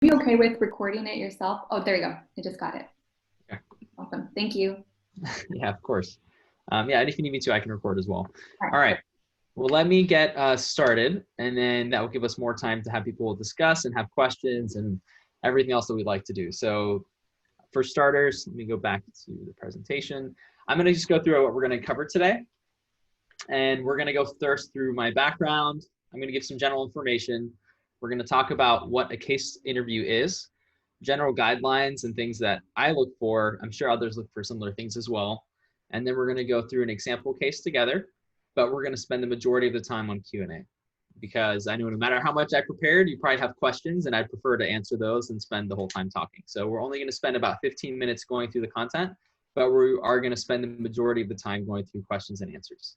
you okay with recording it yourself? Oh, there you go. I just got it. Yeah. Awesome. Thank you. Yeah, of course. Yeah, and if you need me to, I can record as well. All All right. Well, let me get started, and then that will give us more time to have people discuss and have questions and everything else that we'd like to do. So for starters, let me go back to the presentation. I'm going to just go through what we're going to cover today. And we're going to go first through my background. I'm going to give some general information. We're going to talk about what a case interview is, general guidelines and things that I look for. I'm sure others look for similar things as well. And then we're going to go through an example case together, but we're going to spend the majority of the time on Q&A because I know no matter how much I prepared, you probably have questions and I'd prefer to answer those and spend the whole time talking. So we're only going to spend about 15 minutes going through the content, but we are going to spend the majority of the time going through questions and answers.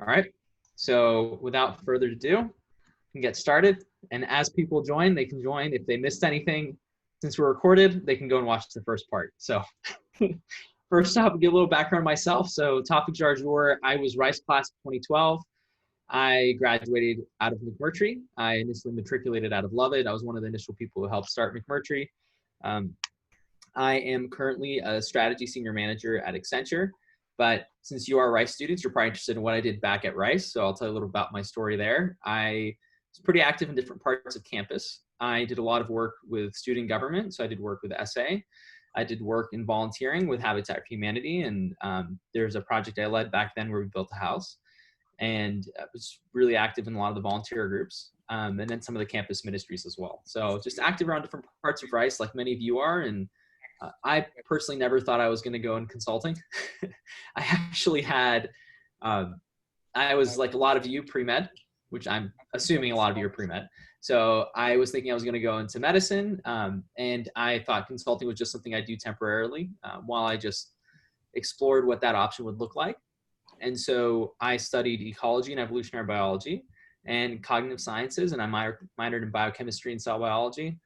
All right, so without further ado, we can get started. And as people join, they can join. If they missed anything, since we're recorded, they can go and watch the first part. So first off, I'll give a little background on myself. So Tawfik Jarjour, I was Rice class of 2012. I graduated out of McMurtry. I initially matriculated out of Lovett. I was one of the initial people who helped start McMurtry. I am currently a strategy senior manager at Accenture. But since you are Rice students, you're probably interested in what I did back at Rice. So I'll tell you a little about my story there. I was pretty active in different parts of campus. I did a lot of work with student government. So I did work with SA. I did work in volunteering with Habitat for Humanity. And there's a project I led back then where we built a house. And I was really active in a lot of the volunteer groups. And then some of the campus ministries as well. So just active around different parts of Rice like many of you are. And I personally never thought I was going to go in consulting. I actually had, I was like a lot of you pre-med, which I'm assuming a lot of you are pre-med. So I was thinking I was going to go into medicine. And I thought consulting was just something I'd do temporarily while I just explored what that option would look like. And so I studied ecology and evolutionary biology and cognitive sciences, and I minored in biochemistry and cell biology.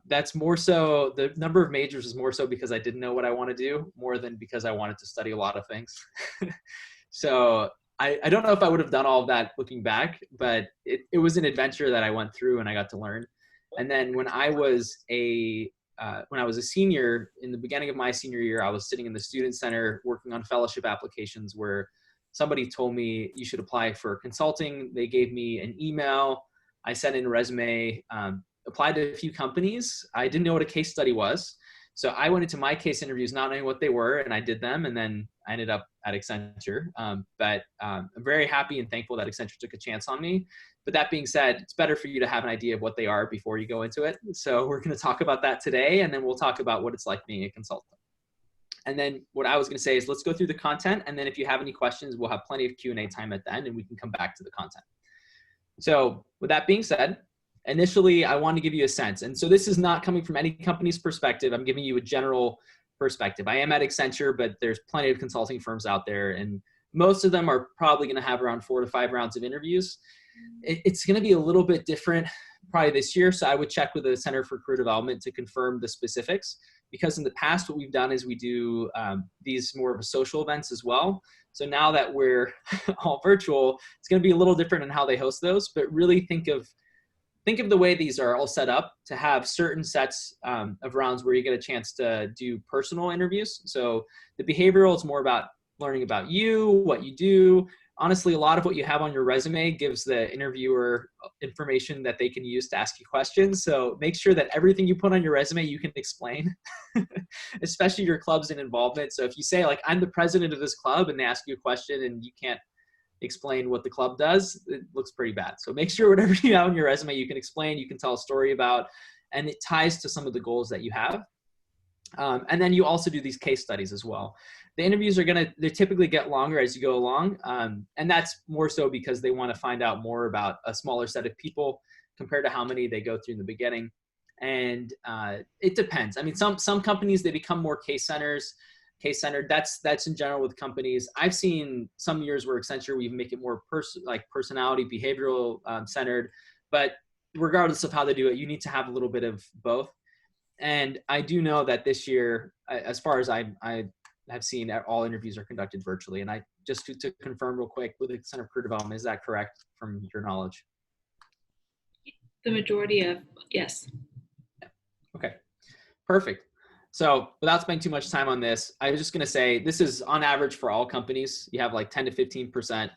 That's more so, the number of majors is more so because I didn't know what I want to do more than because I wanted to study a lot of things. So I don't know if I would have done all of that looking back, but it was an adventure that I went through and I got to learn. And then when I was a senior, in the beginning of my senior year, I was sitting in the student center working on fellowship applications where somebody told me you should apply for consulting. They gave me an email. I sent in a resume, applied to a few companies. I didn't know what a case study was. So I went into my case interviews not knowing what they were, and I did them, and then I ended up at Accenture. But I'm very happy and thankful that Accenture took a chance on me. But that being said, it's better for you to have an idea of what they are before you go into it. So we're going to talk about that today, and then we'll talk about what it's like being a consultant. And then what I was going to say is let's go through the content, and then if you have any questions, we'll have plenty of Q&A time at the end, and we can come back to the content. So with that being said, initially, I want to give you a sense. And so this is not coming from any company's perspective. I'm giving you a general perspective. I am at Accenture, but there's plenty of consulting firms out there. And most of them are probably going to have around 4 to 5 rounds of interviews. It's going to be a little bit different probably this year. So I would check with the Center for Career Development to confirm the specifics. Because in the past, what we've done is we do these more of a social events as well. So now that we're all virtual, it's going to be a little different in how they host those. But really think of the way these are all set up to have certain sets of rounds where you get a chance to do personal interviews. So the behavioral is more about learning about you, what you do. Honestly, a lot of what you have on your resume gives the interviewer information that they can use to ask you questions. So make sure that everything you put on your resume, you can explain, especially your clubs and involvement. So if you say like, I'm the president of this club, and they ask you a question and you can't explain what the club does, it looks pretty bad. So make sure whatever you have on your resume, you can explain, you can tell a story about, and it ties to some of the goals that you have. And then you also do these case studies as well. The interviews they typically get longer as you go along. And that's more so because they want to find out more about a smaller set of people compared to how many they go through in the beginning. And it depends. I mean, some companies, they become more case-centered. That's in general with companies. I've seen some years where Accenture, we make it more personality, behavioral centered, but regardless of how they do it, you need to have a little bit of both. And I do know that this year, as far as I have seen, all interviews are conducted virtually. And I just to confirm real quick with the Center for Career Development, is that correct from your knowledge? The majority of, yes. Perfect. So without spending too much time on this, I was just going to say this is on average for all companies. You have like 10 to 15%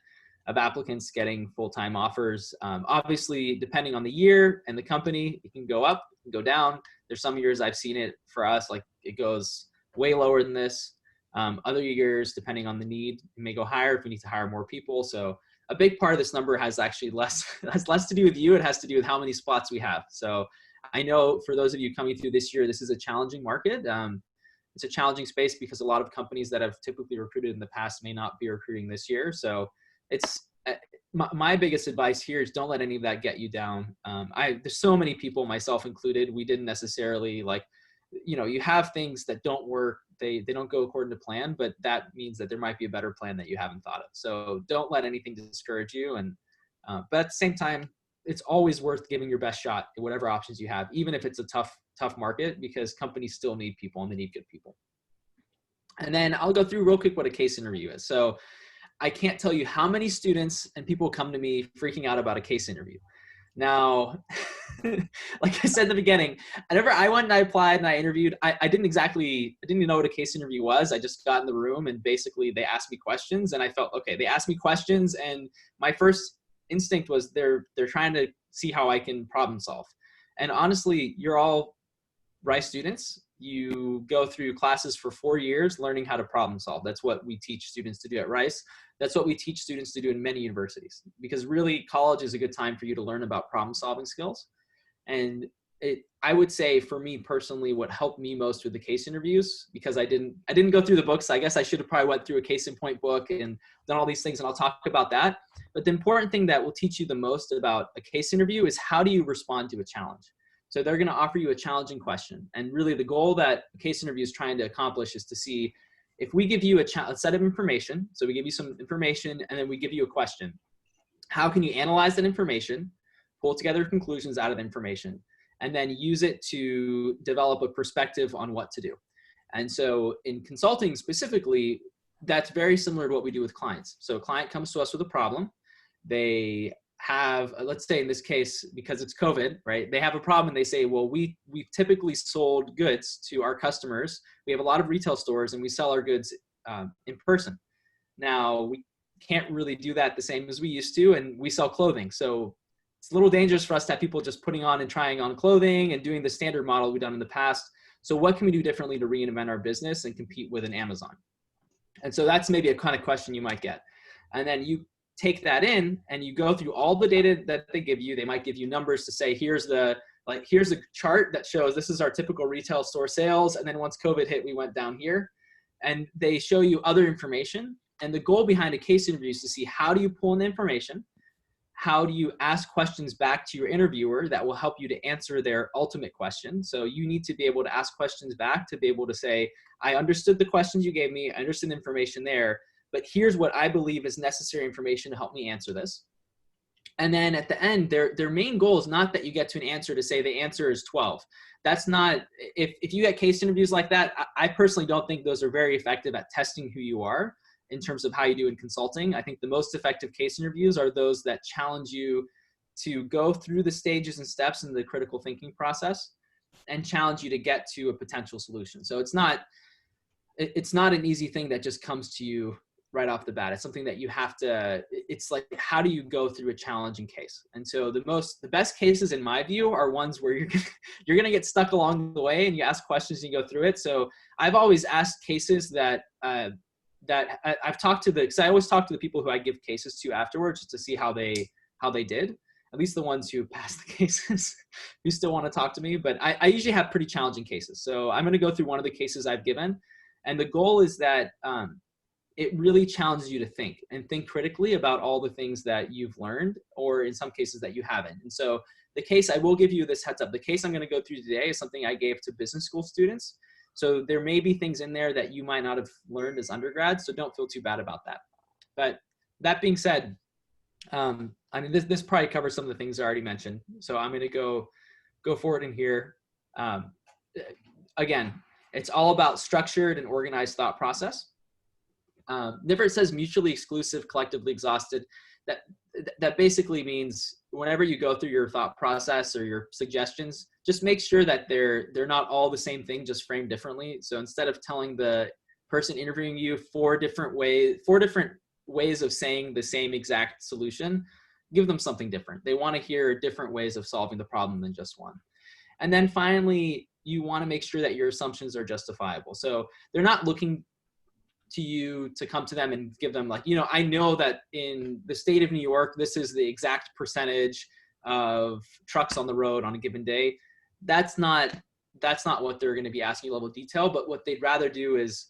of applicants getting full-time offers. Obviously, depending on the year and the company, it can go up, it can go down. There's some years I've seen it for us, like it goes way lower than this. Other years, depending on the need, it may go higher if we need to hire more people. So a big part of this number has actually has less to do with you. It has to do with how many spots we have. So I know for those of you coming through this year, this is a challenging market. It's a challenging space because a lot of companies that have typically recruited in the past may not be recruiting this year. So it's my biggest advice here is don't let any of that get you down. There's so many people, myself included, we didn't necessarily you have things that don't work. They don't go according to plan, but that means that there might be a better plan that you haven't thought of. So don't let anything discourage you. And but at the same time, it's always worth giving your best shot at whatever options you have, even if it's a tough market, because companies still need people and they need good people. And then I'll go through real quick what a case interview is. So I can't tell you how many students and people come to me freaking out about a case interview. Now, like I said in the beginning, I went and I applied and I interviewed. I didn't even know what a case interview was. I just got in the room and basically they asked me questions and I felt, okay, they asked me questions and my first instinct was they're trying to see how I can problem solve. And honestly, you're all Rice students. You go through classes for 4 years learning how to problem solve. That's what we teach students to do at Rice. That's what we teach students to do in many universities, because really college is a good time for you to learn about problem solving skills. And I would say for me personally, what helped me most with the case interviews, because I didn't go through the books. I guess I should have probably went through a case in point book and done all these things, and I'll talk about that. But the important thing that will teach you the most about a case interview is how do you respond to a challenge. So they're going to offer you a challenging question. And really the goal that a case interview is trying to accomplish is to see if we give you a set of information. So we give you some information and then we give you a question. How can you analyze that information, pull together conclusions out of the information, and then use it to develop a perspective on what to do? And so in consulting specifically, that's very similar to what we do with clients. So a client comes to us with a problem. They have, let's say in this case, because it's COVID, right? They have a problem and they say, well, we've typically sold goods to our customers. We have a lot of retail stores and we sell our goods in person. Now we can't really do that the same as we used to, and we sell clothing. So it's a little dangerous for us to have people just putting on and trying on clothing and doing the standard model we've done in the past. So what can we do differently to reinvent our business and compete with an Amazon? And so that's maybe a kind of question you might get. And then you take that in and you go through all the data that they give you. They might give you numbers to say, here's a chart that shows this is our typical retail store sales. And then once COVID hit, we went down here. And they show you other information. And the goal behind a case interview is to see how do you pull in the information? How do you ask questions back to your interviewer that will help you to answer their ultimate question? So you need to be able to ask questions back to be able to say, I understood the questions you gave me. I understood the information there. But here's what I believe is necessary information to help me answer this. And then at the end, their main goal is not that you get to an answer to say the answer is 12. That's not, if you get case interviews like that, I personally don't think those are very effective at testing who you are in terms of how you do in consulting. I think the most effective case interviews are those that challenge you to go through the stages and steps in the critical thinking process and challenge you to get to a potential solution. So it's not an easy thing that just comes to you right off the bat. It's something that you have to, it's like, how do you go through a challenging case? And so the best cases in my view are ones where you're going to get stuck along the way and you ask questions and you go through it. So I've always asked cases that I've talked to because I always talk to the people who I give cases to afterwards just to see how they did, at least the ones who passed the cases who still want to talk to me. But I usually have pretty challenging cases. So I'm going to go through one of the cases I've given. And the goal is that, it really challenges you to think critically about all the things that you've learned, or in some cases that you haven't. And so the case, I will give you this heads up, the case I'm going to go through today is something I gave to business school students. So there may be things in there that you might not have learned as undergrads, so don't feel too bad about that. But that being said, I mean, this probably covers some of the things I already mentioned. So I'm going to go forward in here. Again, it's all about structured and organized thought process. Never says mutually exclusive, collectively exhausted. that basically means whenever you go through your thought process or your suggestions, just make sure that they're not all the same thing, just framed differently. So instead of telling the person interviewing you four different ways of saying the same exact solution, give them something different. They want to hear different ways of solving the problem than just one. And then finally, you want to make sure that your assumptions are justifiable. So they're not looking to you to come to them and give them like, I know that in the state of New York, this is the exact percentage of trucks on the road on a given day. That's not what they're going to be asking you level of detail, but what they'd rather do is,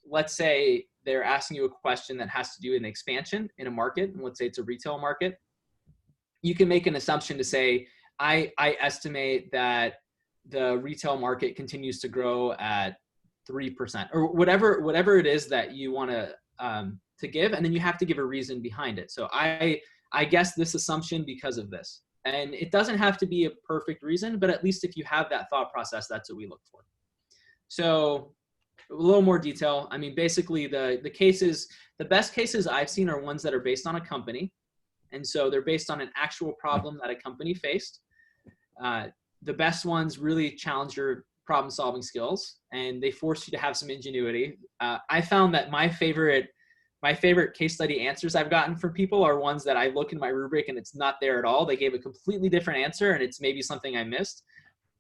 let's say they're asking you a question that has to do with an expansion in a market, and let's say it's a retail market. You can make an assumption to say, I estimate that the retail market continues to grow at 3% or whatever it is that you want to give, and then you have to give a reason behind it. So I guess this assumption because of this, and it doesn't have to be a perfect reason, but at least if you have that thought process, that's what we look for. So a little more detail. I mean, basically the best cases I've seen are ones that are based on a company, and so they're based on an actual problem that a company faced. The best ones really challenge your problem solving skills, and they force you to have some ingenuity. I found that my favorite case study answers I've gotten from people are ones that I look in my rubric and it's not there at all. They gave a completely different answer, and it's maybe something I missed.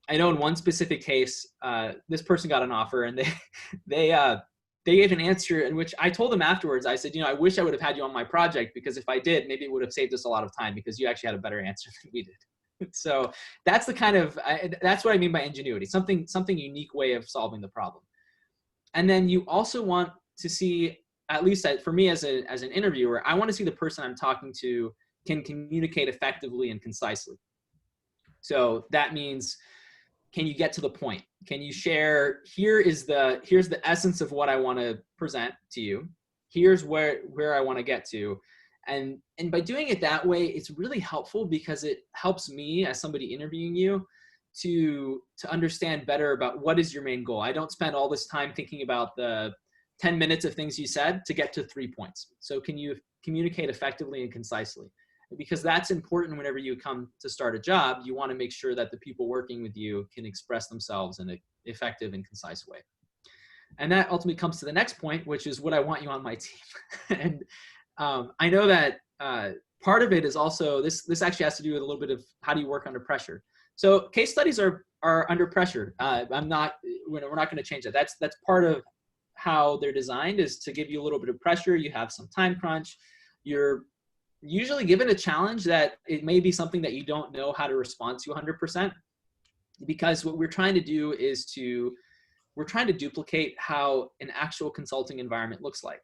I know in one specific case, this person got an offer, and they gave an answer in which I told them afterwards. I said, I wish I would have had you on my project, because if I did, maybe it would have saved us a lot of time, because you actually had a better answer than we did. So that's that's what I mean by ingenuity, something unique way of solving the problem. And then you also want to see, at least for me as an interviewer, I want to see the person I'm talking to can communicate effectively and concisely. So that means, can you get to the point? Can you share, here's the essence of what I want to present to you. Here's where I want to get to. And by doing it that way, it's really helpful, because it helps me as somebody interviewing you to understand better about what is your main goal. I don't spend all this time thinking about the 10 minutes of things you said to get to 3 points. So can you communicate effectively and concisely? Because that's important whenever you come to start a job. You want to make sure that the people working with you can express themselves in an effective and concise way. And that ultimately comes to the next point, which is, would I want you on my team? And I know that part of it is also, this actually has to do with a little bit of how do you work under pressure. So case studies are under pressure. We're not going to change that. That's part of how they're designed, is to give you a little bit of pressure. You have some time crunch. You're usually given a challenge that it may be something that you don't know how to respond to 100%, because what we're trying to do is we're trying to duplicate how an actual consulting environment looks like.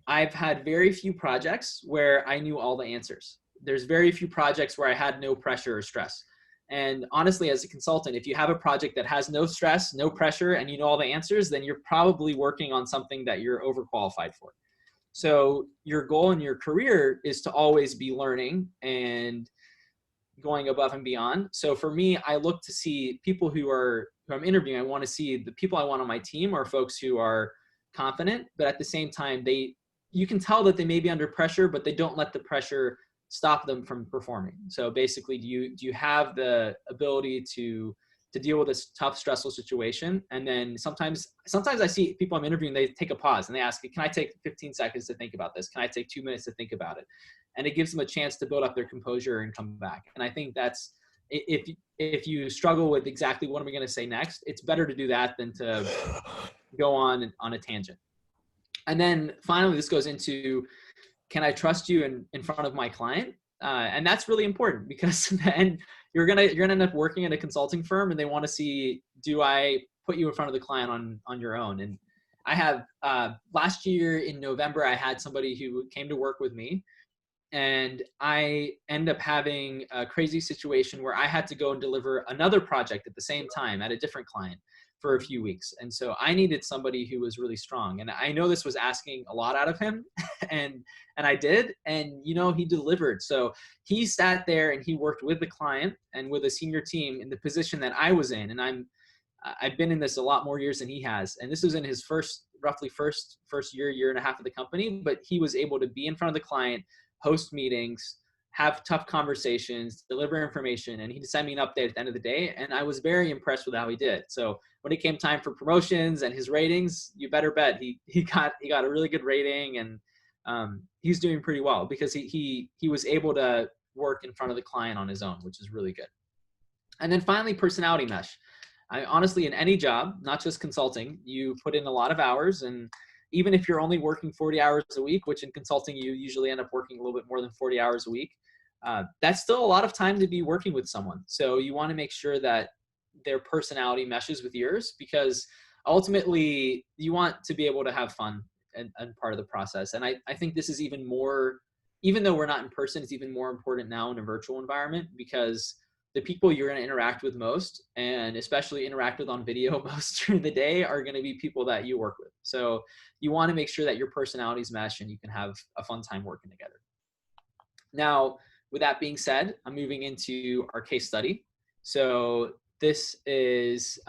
I've had very few projects where I knew all the answers. There's very few projects where I had no pressure or stress. And honestly, as a consultant, if you have a project that has no stress, no pressure, and you know all the answers, then you're probably working on something that you're overqualified for. So your goal in your career is to always be learning and going above and beyond. So for me, I look to see people who I'm interviewing. I want to see the people I want on my team are folks who are confident, but at the same time, you can tell that they may be under pressure, but they don't let the pressure stop them from performing. So basically, do you have the ability to deal with this tough, stressful situation? And then sometimes I see people I'm interviewing, they take a pause and they ask, can I take 15 seconds to think about this? Can I take 2 minutes to think about it? And it gives them a chance to build up their composure and come back. And I think that's, if you struggle with exactly what am I going to say next, it's better to do that than to go on a tangent. And then finally, this goes into, can I trust you in front of my client? And that's really important, because then you're gonna end up working at a consulting firm, and they want to see, do I put you in front of the client on your own? And I have last year in November, I had somebody who came to work with me, and I ended up having a crazy situation where I had to go and deliver another project at the same time at a different client for a few weeks. And so I needed somebody who was really strong. And I know this was asking a lot out of him, and I did, and he delivered. So he sat there and he worked with the client and with a senior team in the position that I was in. And I've been in this a lot more years than he has. And this was in his roughly first year and a half of the company, but he was able to be in front of the client, host meetings, have tough conversations, deliver information, and he'd send me an update at the end of the day. And I was very impressed with how he did. So when it came time for promotions and his ratings, you better bet he got a really good rating, and he's doing pretty well because he was able to work in front of the client on his own, which is really good. And then finally, personality mesh. Honestly, in any job, not just consulting, you put in a lot of hours, and even if you're only working 40 hours a week, which in consulting you usually end up working a little bit more than 40 hours a week, that's still a lot of time to be working with someone. So you want to make sure that their personality meshes with yours, because ultimately you want to be able to have fun and part of the process. And I think this is even more, even though we're not in person, it's even more important now in a virtual environment, because the people you're going to interact with most, and especially interact with on video most during the day, are going to be people that you work with. So you want to make sure that your personalities mesh and you can have a fun time working together. Now, with that being said, I'm moving into our case study. So this is,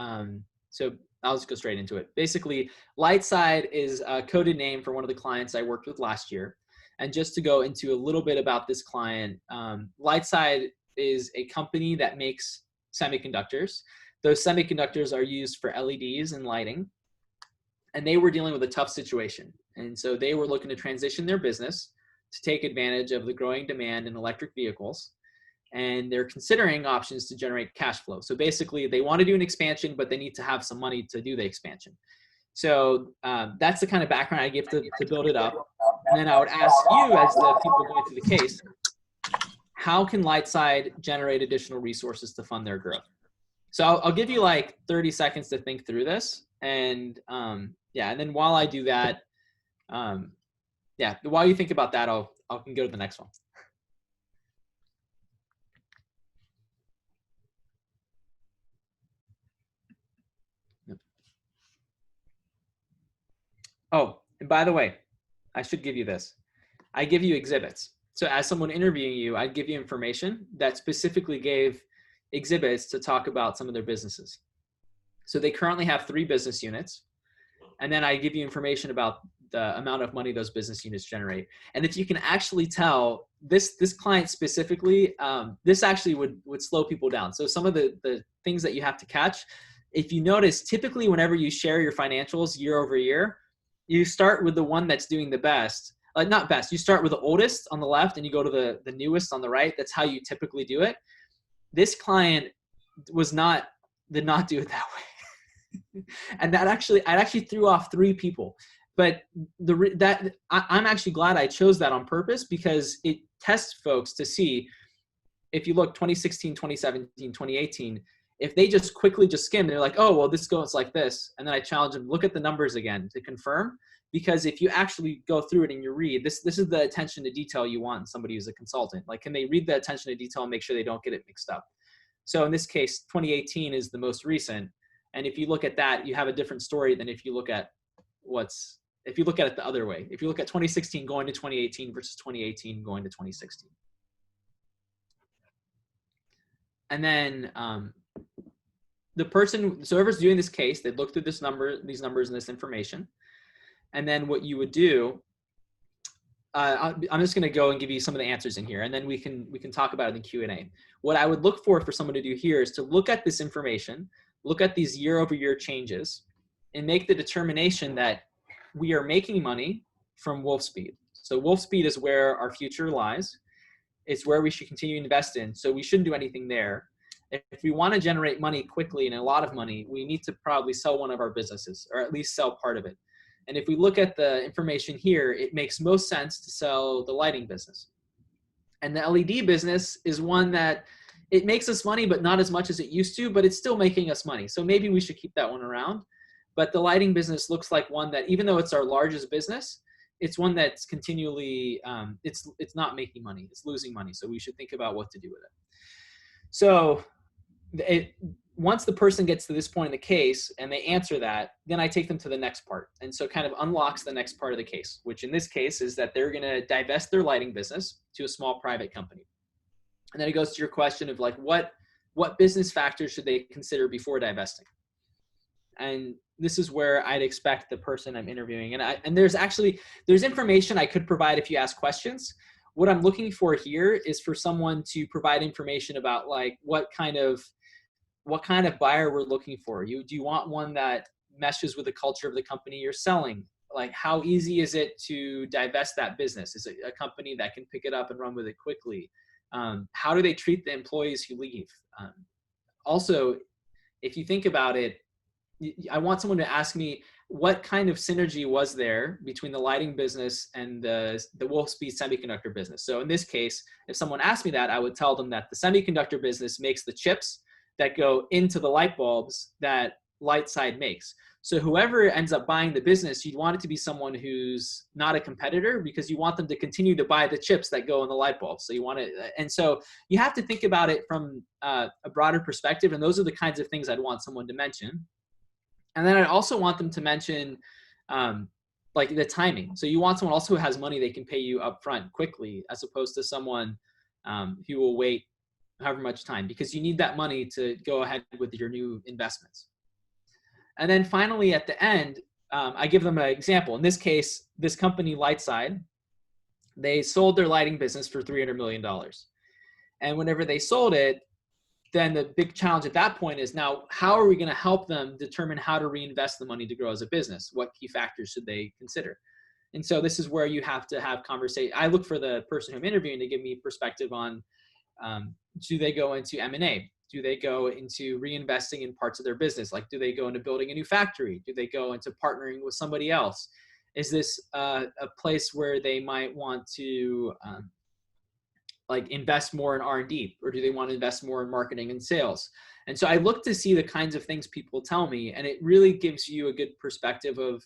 so I'll just go straight into it. Basically, Lightside is a coded name for one of the clients I worked with last year. And just to go into a little bit about this client, Lightside is a company that makes semiconductors. Those semiconductors are used for LEDs and lighting. And they were dealing with a tough situation. And so they were looking to transition their business to take advantage of the growing demand in electric vehicles. And they're considering options to generate cash flow. So basically they want to do an expansion, but they need to have some money to do the expansion. So that's the kind of background I give to build it up. And then I would ask you, as the people going through the case, how can Lightside generate additional resources to fund their growth? So I'll give you like 30 seconds to think through this. And yeah, and then while I do that, yeah, while you think about that, I can go to the next one. Yep. Oh, and by the way, I should give you this. I give you exhibits. So as someone interviewing you, I'd give you information that specifically gave exhibits to talk about some of their businesses. So they currently have 3 business units. And then I give you information about the amount of money those business units generate. And if you can actually tell, this client specifically, this actually would slow people down. So some of the things that you have to catch, if you notice, typically whenever you share your financials year over year, you start with the one that's doing the best. Not best, you start with the oldest on the left and you go to the newest on the right. That's how you typically do it. This client did not do it that way. And I actually threw off 3 people. But I'm actually glad I chose that on purpose, because it tests folks to see, if you look 2016, 2017, 2018, if they just quickly skim, they're like, oh, well, this goes like this. And then I challenge them, look at the numbers again to confirm. Because if you actually go through it and you read, this is the attention to detail you want in somebody who's a consultant. Like, can they read the attention to detail and make sure they don't get it mixed up? So in this case, 2018 is the most recent. And if you look at that, you have a different story than if you look at if you look at it the other way. If you look at 2016 going to 2018 versus 2018 going to 2016. And then the person, so whoever's doing this case, they'd look through these numbers and this information. And then what you would do, I'm just going to go and give you some of the answers in here, and then we can talk about it in Q&A. What I would look for someone to do here is to look at this information, look at these year-over-year changes, and make the determination that we are making money from wolf speed. So wolf speed is where our future lies. It's where we should continue to invest in. So we shouldn't do anything there. If we want to generate money quickly and a lot of money, we need to probably sell one of our businesses, or at least sell part of it. And if we look at the information here, it makes most sense to sell the lighting business. And the LED business is one that it makes us money, but not as much as it used to, but it's still making us money. So maybe we should keep that one around. But the lighting business looks like one that, even though it's our largest business, it's one that's continually, it's not making money, it's losing money. So we should think about what to do with it. So once the person gets to this point in the case and they answer that, then I take them to the next part. And so kind of unlocks the next part of the case, which in this case is that they're going to divest their lighting business to a small private company. And then it goes to your question of like, what business factors should they consider before divesting? And this is where I'd expect the person I'm interviewing. And there's information I could provide if you ask questions. what I'm looking for here is for someone to provide information about like what kind of buyer we're looking for. Do you want one that meshes with the culture of the company you're selling? Like, how easy is it to divest that business? Is it a company that can pick it up and run with it quickly? How do they treat the employees who leave? Also, if you think about it, I want someone to ask me what kind of synergy was there between the lighting business and the Wolfspeed semiconductor business. So in this case, if someone asked me that, I would tell them that the semiconductor business makes the chips that go into the light bulbs that Lightside makes. So whoever ends up buying the business, you'd want it to be someone who's not a competitor, because you want them to continue to buy the chips that go in the light bulbs. So you want to, and so you have to think about it from a broader perspective. And those are the kinds of things I'd want someone to mention. And then I'd also want them to mention like the timing. So you want someone also who has money they can pay you upfront quickly, as opposed to someone who will wait however much time, because you need that money to go ahead with your new investments. And then finally, at the end, I give them an example. In this case, this company, Lightside, they sold their lighting business for $300 million. And whenever they sold it, then the big challenge at that point is, now, how are we going to help them determine how to reinvest the money to grow as a business? What key factors should they consider? And so this is where you have to have conversation. I look for the person who I'm interviewing to give me perspective on, do they go into M&A? Do they go into reinvesting in parts of their business? Like, do they go into building a new factory? Do they go into partnering with somebody else? Is this a place where they might want to like invest more in R&D, or do they want to invest more in marketing and sales? And so I look to see the kinds of things people tell me, and it really gives you a good perspective of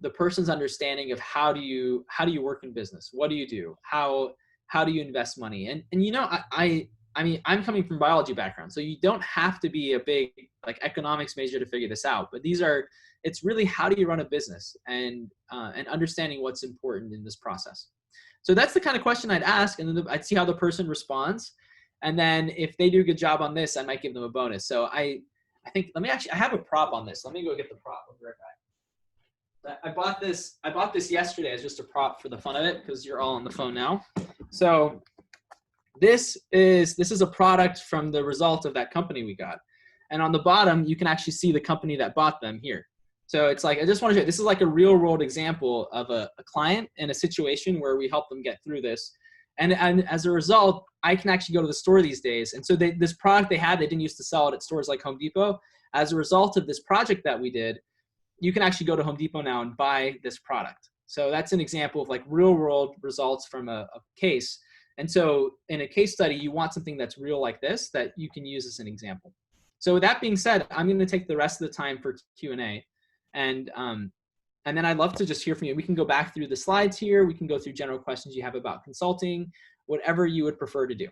the person's understanding of how do you work in business? What do you do? How do you invest money? And you know, I mean, I'm coming from a biology background, so you don't have to be a big like economics major to figure this out. But it's really, how do you run a business, and understanding what's important in this process. So that's the kind of question I'd ask, and then I'd see how the person responds. And then if they do a good job on this, I might give them a bonus. So I think, I have a prop on this. Let me go get the prop. I'll be right back. I bought this yesterday as just a prop for the fun of it, because you're all on the phone now. So this is a product from the result of that company we got. And on the bottom, you can actually see the company that bought them here. So it's like, I just want to show you, this is like a real world example of a client in a situation where we help them get through this. And as a result, I can actually go to the store these days. And so this product they didn't used to sell it at stores like Home Depot. As a result of this project that we did, you can actually go to Home Depot now and buy this product. So that's an example of like real world results from a case. And so in a case study, you want something that's real like this, that you can use as an example. So with that being said, I'm going to take the rest of the time for Q&A. And then I'd love to just hear from you. We can go back through the slides here. We can go through general questions you have about consulting, whatever you would prefer to do.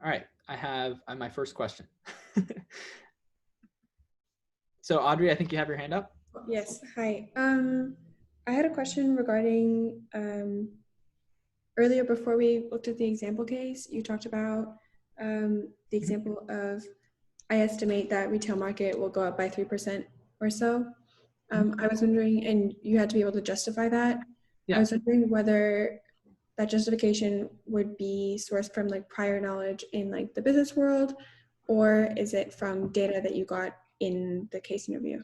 All right, I have my first question. So Audrey, I think you have your hand up. Yes, hi. I had a question regarding earlier, before we looked at the example case, you talked about the example of, I estimate that retail market will go up by 3% or so. I was wondering, and you had to be able to justify that. Yeah. I was wondering whether that justification would be sourced from like prior knowledge in like the business world, or is it from data that you got in the case interview?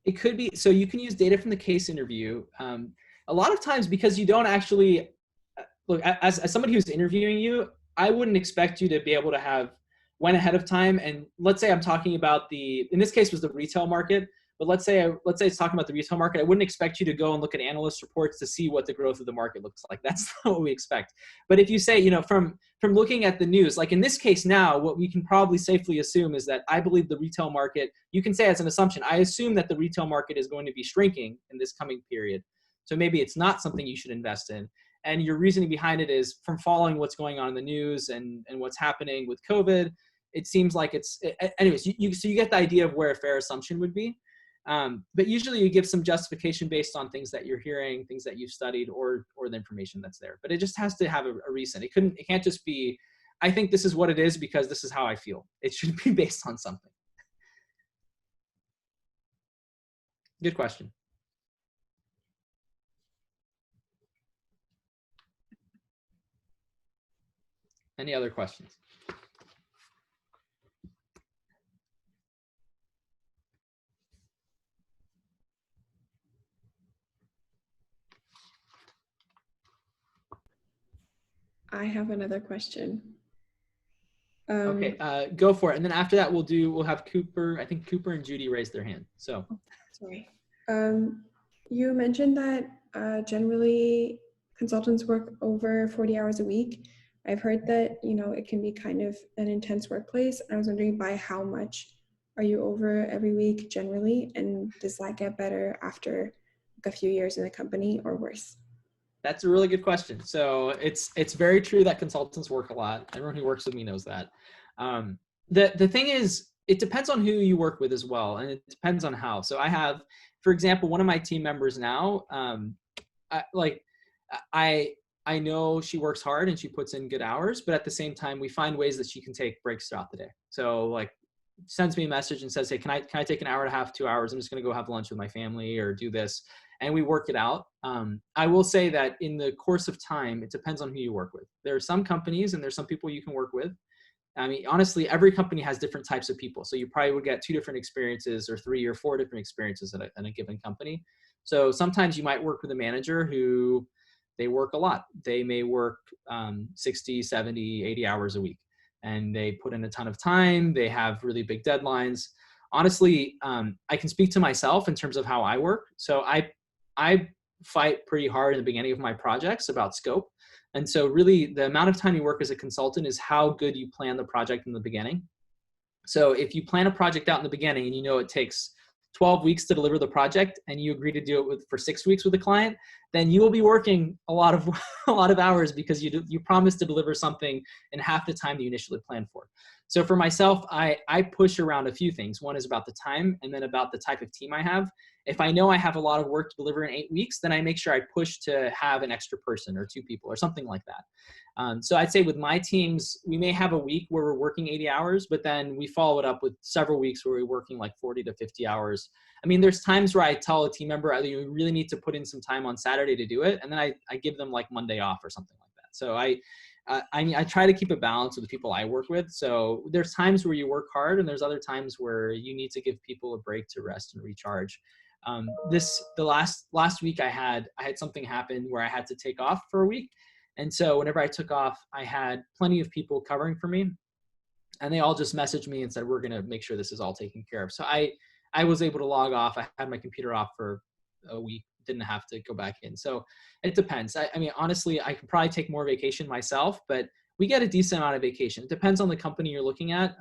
It could be, so you can use data from the case interview. A lot of times, because you don't actually, look, as somebody who's interviewing you, I wouldn't expect you to be able to have went ahead of time. And let's say I'm talking about in this case was the retail market, but let's say it's talking about the retail market. I wouldn't expect you to go and look at analyst reports to see what the growth of the market looks like. That's not what we expect. But if you say, you know, from looking at the news, like in this case now, what we can probably safely assume is that I believe the retail market, you can say as an assumption, I assume that the retail market is going to be shrinking in this coming period. So maybe it's not something you should invest in. And your reasoning behind it is from following what's going on in the news and what's happening with COVID. It seems like anyways, so you get the idea of where a fair assumption would be. But usually you give some justification based on things that you're hearing, things that you've studied, or the information that's there. But it just has to have a reason. It can't just be, I think this is what it is because this is how I feel. It should be based on something. Good question. Any other questions? I have another question. Okay, go for it. And then after that, we'll have Cooper. I think Cooper and Judy raised their hand. So, sorry. You mentioned that generally consultants work over 40 hours a week. I've heard that, it can be kind of an intense workplace. I was wondering by how much are you over every week generally? And does that get better after a few years in the company or worse? That's a really good question. So it's very true that consultants work a lot. Everyone who works with me knows that. The thing is, it depends on who you work with as well, and it depends on how. So I have, for example, one of my team members now. I know she works hard and she puts in good hours, but at the same time, we find ways that she can take breaks throughout the day. So like, sends me a message and says, "Hey, can I take an hour and a half, 2 hours? I'm just going to go have lunch with my family or do this." And we work it out. I will say that in the course of time, it depends on who you work with. There are some companies and there's some people you can work with. I mean, honestly, every company has different types of people. So you probably would get 2 different experiences or 3 or 4 different experiences at a given company. So sometimes you might work with a manager who they work a lot. They may work 60, 70, 80 hours a week. And they put in a ton of time. They have really big deadlines. Honestly, I can speak to myself in terms of how I work. So I fight pretty hard in the beginning of my projects about scope. And so really the amount of time you work as a consultant is how good you plan the project in the beginning. So if you plan a project out in the beginning and it takes 12 weeks to deliver the project and you agree to do it for 6 weeks with a client, then you will be working a lot of hours because you promised to deliver something in half the time that you initially planned for. So for myself, I push around a few things. One is about the time and then about the type of team I have. If I know I have a lot of work to deliver in 8 weeks, then I make sure I push to have an extra person or 2 people or something like that. So I'd say with my teams, we may have a week where we're working 80 hours, but then we follow it up with several weeks where we're working like 40 to 50 hours. I mean, there's times where I tell a team member, you really need to put in some time on Saturday to do it. And then I give them like Monday off or something like that. So I try to keep a balance with the people I work with. So there's times where you work hard and there's other times where you need to give people a break to rest and recharge. The last week I had something happen where I had to take off for a week. And so whenever I took off, I had plenty of people covering for me and they all just messaged me and said, "We're going to make sure this is all taken care of." So I was able to log off. I had my computer off for a week, didn't have to go back in. So it depends. I mean, honestly, I could probably take more vacation myself, but we get a decent amount of vacation. It depends on the company you're looking at.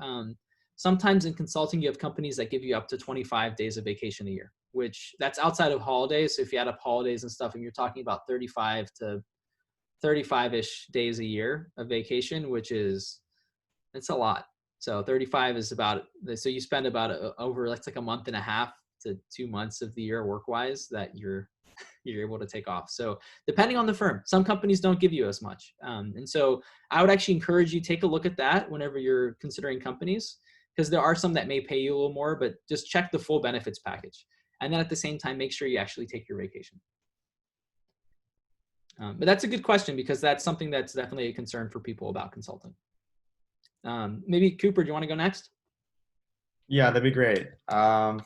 Sometimes in consulting, you have companies that give you up to 25 days of vacation a year, which that's outside of holidays. So if you add up holidays and stuff, and you're talking about 35 to 35-ish days a year of vacation, it's a lot. So 35 is so you spend about over, that's like a month and a half to 2 months of the year work-wise that you're able to take off. So depending on the firm, some companies don't give you as much. And so I would actually encourage you take a look at that whenever you're considering companies, because there are some that may pay you a little more, but just check the full benefits package. And then at the same time, make sure you actually take your vacation. But that's a good question because that's something that's definitely a concern for people about consulting. Maybe Cooper, do you want to go next? Yeah, that'd be great. Yeah,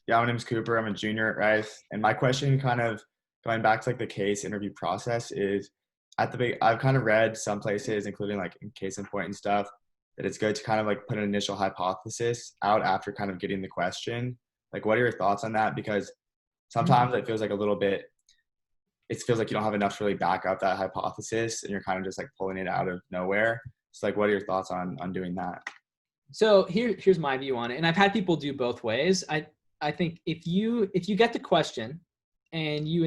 my name is Cooper. I'm a junior at Rice. And my question, kind of going back to like the case interview process, is I've kind of read some places, including like in Case in Point and stuff, that it's good to kind of like put an initial hypothesis out after kind of getting the question. Like, what are your thoughts on that? Because sometimes it feels like it feels like you don't have enough to really back up that hypothesis and you're kind of just like pulling it out of nowhere. So like, what are your thoughts on doing that? So here's my view on it. And I've had people do both ways. I think if you get the question and you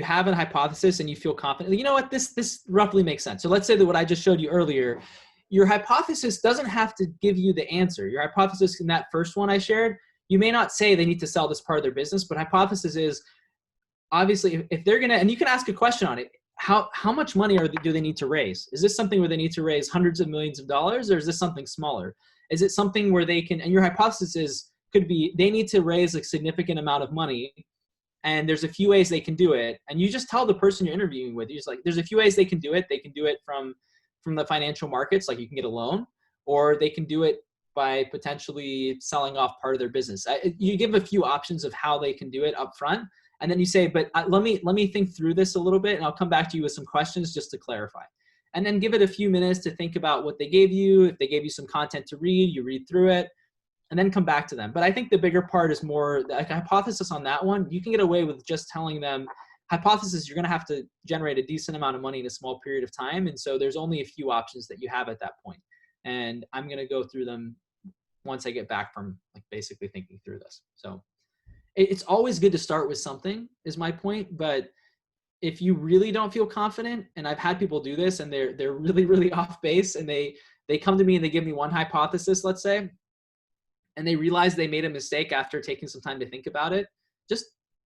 have a hypothesis and you feel confident, you know what, this roughly makes sense. So let's say that what I just showed you earlier, your hypothesis doesn't have to give you the answer. Your hypothesis in that first one I shared, you may not say they need to sell this part of their business, but hypothesis is obviously if they're going to, and you can ask a question on it, how much money do they need to raise? Is this something where they need to raise hundreds of millions of dollars, or is this something smaller? Is it something where they can, and your hypothesis could be they need to raise a significant amount of money, and there's a few ways they can do it, and you just tell the person you're interviewing with, you're just like, there's a few ways they can do it. They can do it from the financial markets, like you can get a loan, or they can do it by potentially selling off part of their business. You give a few options of how they can do it up front, and then you say, but let me think through this a little bit, and I'll come back to you with some questions just to clarify. And then give it a few minutes to think about what they gave you. If they gave you some content to read, you read through it, and then come back to them. But I think the bigger part is more like a hypothesis on that one. You can get away with just telling them, hypothesis, you're going to have to generate a decent amount of money in a small period of time. And so there's only a few options that you have at that point. And I'm going to go through them once I get back from like basically thinking through this. So it's always good to start with something is my point. But if you really don't feel confident, and I've had people do this and they're really, really off base, and they come to me and they give me one hypothesis, let's say, and they realize they made a mistake after taking some time to think about it, just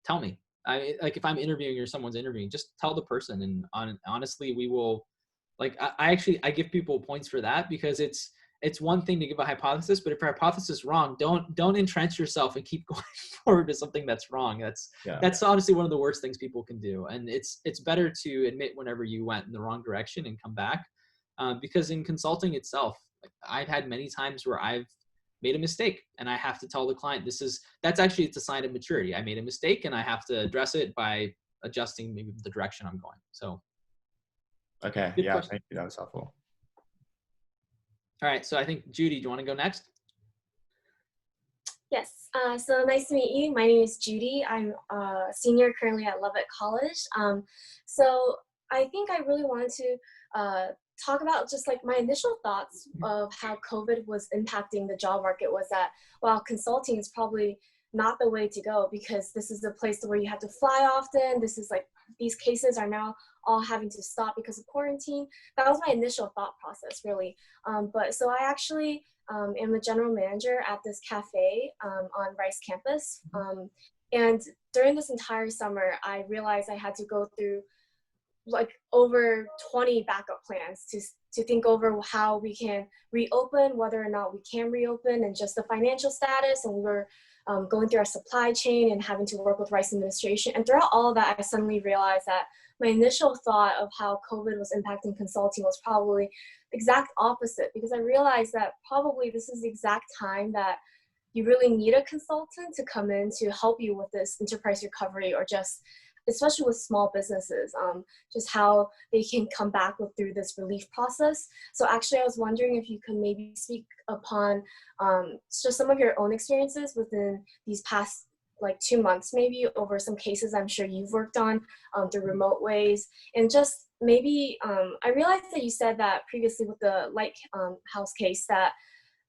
tell me. Like if I'm interviewing or someone's interviewing, just tell the person. And honestly, we will, like, I give people points for that, because it's one thing to give a hypothesis, but if your hypothesis is wrong, don't entrench yourself and keep going forward to something that's wrong. That's honestly one of the worst things people can do. And it's better to admit whenever you went in the wrong direction and come back. Because in consulting itself, like, I've had many times where I've made a mistake and I have to tell the client, it's a sign of maturity. I made a mistake and I have to address it by adjusting maybe the direction I'm going. So. Okay. Yeah. Question. Thank you. That was helpful. All right. So I think Judy, do you want to go next? Yes. So nice to meet you. My name is Judy. I'm a senior currently at Lubbock College. So I think I really wanted to talk about just like my initial thoughts of how COVID was impacting the job market was that, while consulting is probably not the way to go, because this is a place where you have to fly often. This is like, these cases are now all having to stop because of quarantine. That was my initial thought process, really. But so I actually am a general manager at this cafe on Rice campus. And during this entire summer, I realized I had to go through like over 20 backup plans to think over how we can reopen, whether or not we can reopen, and just the financial status. And we were going through our supply chain and having to work with Rice administration. And throughout all of that, I suddenly realized that my initial thought of how COVID was impacting consulting was probably the exact opposite, because I realized that probably this is the exact time that you really need a consultant to come in to help you with this enterprise recovery, or just especially with small businesses, just how they can come back through this relief process. So actually, I was wondering if you could maybe speak upon just some of your own experiences within these past like 2 months, maybe over some cases I'm sure you've worked on through remote ways. And just maybe, I realized that you said that previously with the Lighthouse case that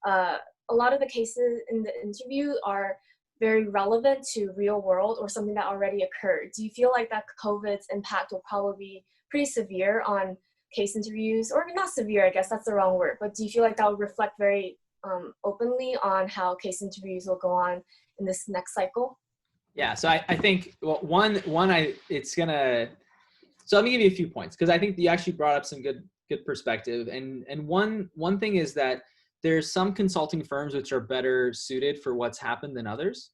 a lot of the cases in the interview are very relevant to real world or something that already occurred. Do you feel like that COVID's impact will probably be pretty severe on case interviews, or not severe, I guess that's the wrong word, but do you feel like that will reflect very openly on how case interviews will go on in this next cycle? Yeah, so I think, well, so let me give you a few points, because I think you actually brought up some good perspective. And one thing is that there's some consulting firms which are better suited for what's happened than others.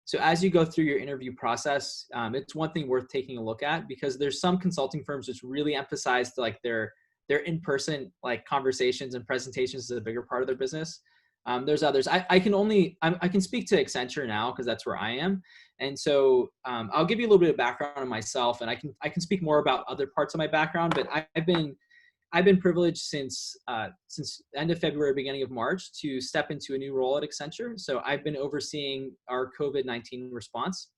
So as you go through your interview process, it's one thing worth taking a look at, because there's some consulting firms which really emphasize like their in-person like conversations and presentations is a bigger part of their business. There's others. I can speak to Accenture now because that's where I am. And so I'll give you a little bit of background on myself, and I can speak more about other parts of my background, but I've been privileged since end of February, beginning of March, to step into a new role at Accenture. So I've been overseeing our COVID-19 response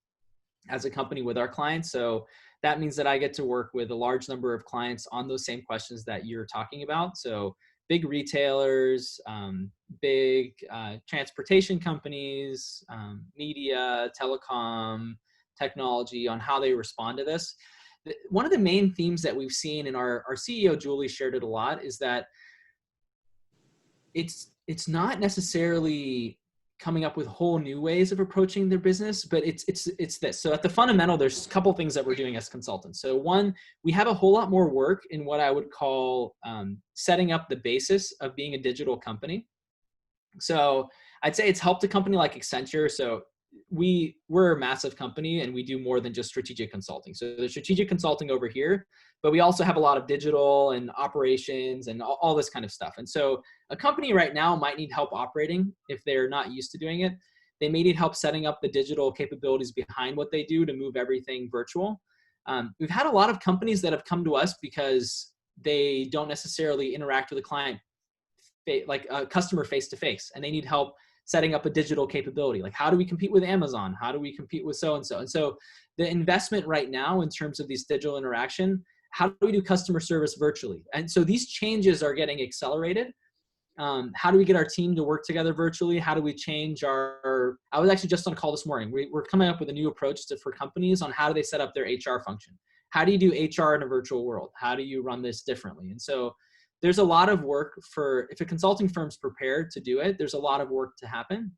as a company with our clients. So that means that I get to work with a large number of clients on those same questions that you're talking about. So big retailers, big transportation companies, media, telecom, technology, on how they respond to this. One of the main themes that we've seen, and our CEO, Julie, shared it a lot, is that it's not necessarily coming up with whole new ways of approaching their business, but it's this. So at the fundamental, there's a couple things that we're doing as consultants. So one, we have a whole lot more work in what I would call setting up the basis of being a digital company. So I'd say it's helped a company like Accenture. So we're a massive company and we do more than just strategic consulting. So there's strategic consulting over here, but we also have a lot of digital and operations and all this kind of stuff. And so a company right now might need help operating if they're not used to doing it. They may need help setting up the digital capabilities behind what they do to move everything virtual. We've had a lot of companies that have come to us because they don't necessarily interact with a client, like a customer face to face, and they need help setting up a digital capability. Like, how do we compete with Amazon? How do we compete with so-and-so? And so the investment right now in terms of these digital interaction, how do we do customer service virtually? And so these changes are getting accelerated. How do we get our team to work together virtually? How do we change I was actually just on a call this morning. We're coming up with a new approach for companies on how do they set up their HR function? How do you do HR in a virtual world? How do you run this differently? And so there's a lot of work if a consulting firm's prepared to do it, there's a lot of work to happen.